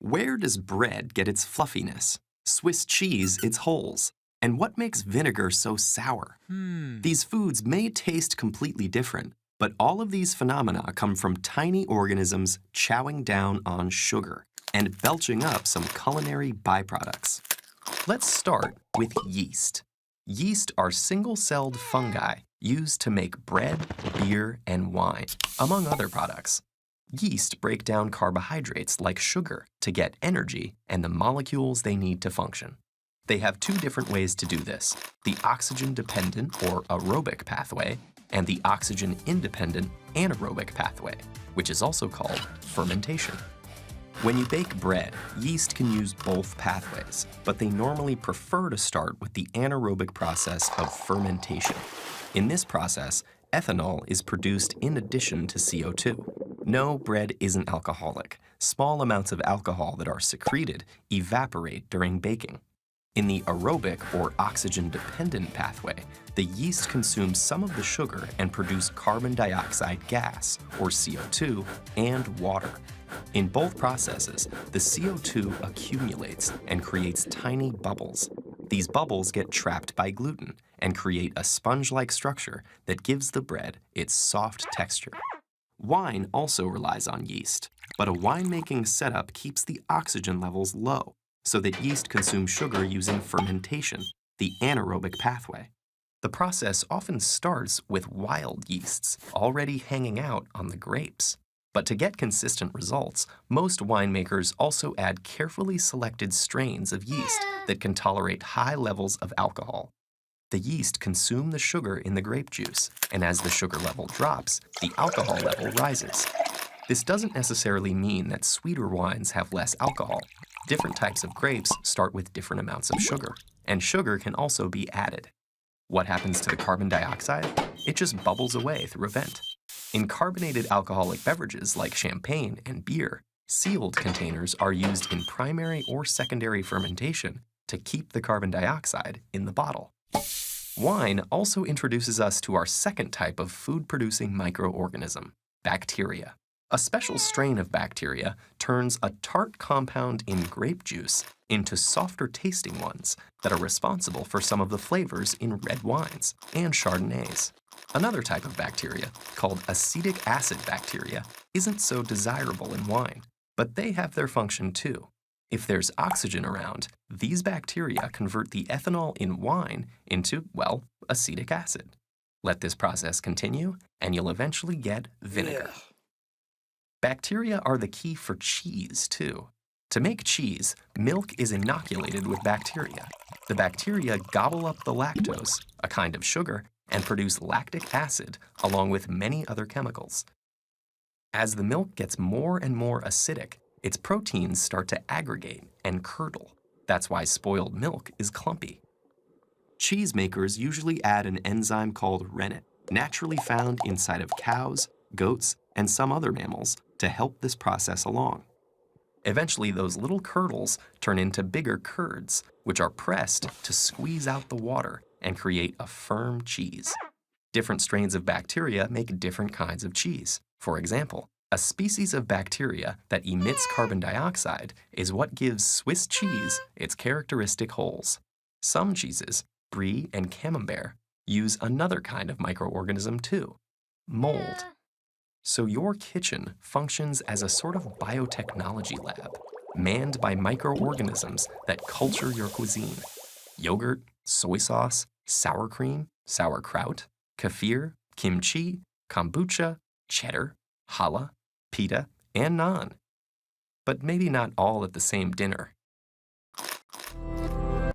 Where does bread get its fluffiness? Swiss cheese its holes? And what makes vinegar so sour? These foods may taste completely different, but all of these phenomena come from tiny organisms chowing down on sugar and belching up some culinary byproducts. Let's start with yeast. Yeast are single-celled fungi used to make bread, beer, and wine, among other products. Yeast break down carbohydrates like sugar to get energy and the molecules they need to function. They have two different ways to do this, the oxygen-dependent or aerobic pathway and the oxygen-independent anaerobic pathway, which is also called fermentation. When you bake bread, yeast can use both pathways, but they normally prefer to start with the anaerobic process of fermentation. In this process, ethanol is produced in addition to CO2. No, bread isn't alcoholic. Small amounts of alcohol that are secreted evaporate during baking. In the aerobic or oxygen-dependent pathway, the yeast consumes some of the sugar and produce carbon dioxide gas, or CO2, and water. In both processes, the CO2 accumulates and creates tiny bubbles. These bubbles get trapped by gluten and create a sponge-like structure that gives the bread its soft texture. Wine also relies on yeast, but a winemaking setup keeps the oxygen levels low so that yeast consume sugar using fermentation, the anaerobic pathway. The process often starts with wild yeasts already hanging out on the grapes. But to get consistent results, most winemakers also add carefully selected strains of yeast that can tolerate high levels of alcohol. The yeast consume the sugar in the grape juice, and as the sugar level drops, the alcohol level rises. This doesn't necessarily mean that sweeter wines have less alcohol. Different types of grapes start with different amounts of sugar, and sugar can also be added. What happens to the carbon dioxide? It just bubbles away through a vent. In carbonated alcoholic beverages like champagne and beer, sealed containers are used in primary or secondary fermentation to keep the carbon dioxide in the bottle. Wine also introduces us to our second type of food-producing microorganism, bacteria. A special strain of bacteria turns a tart compound in grape juice into softer tasting ones that are responsible for some of the flavors in red wines and Chardonnays. Another type of bacteria, called acetic acid bacteria, isn't so desirable in wine, but they have their function too. If there's oxygen around, these bacteria convert the ethanol in wine into, well, acetic acid. Let this process continue, and you'll eventually get vinegar. Ugh. Bacteria are the key for cheese, too. To make cheese, milk is inoculated with bacteria. The bacteria gobble up the lactose, a kind of sugar, and produce lactic acid along with many other chemicals. As the milk gets more and more acidic, its proteins start to aggregate and curdle. That's why spoiled milk is clumpy. Cheesemakers usually add an enzyme called rennet, naturally found inside of cows, goats, and some other mammals to help this process along. Eventually, those little curdles turn into bigger curds, which are pressed to squeeze out the water and create a firm cheese. Different strains of bacteria make different kinds of cheese. For example, a species of bacteria that emits carbon dioxide is what gives Swiss cheese its characteristic holes. Some cheeses, Brie and Camembert, use another kind of microorganism too, mold. So your kitchen functions as a sort of biotechnology lab, manned by microorganisms that culture your cuisine. Yogurt, soy sauce, sour cream, sauerkraut, kefir, kimchi, kombucha, cheddar, challah, pita, and naan. But maybe not all at the same dinner.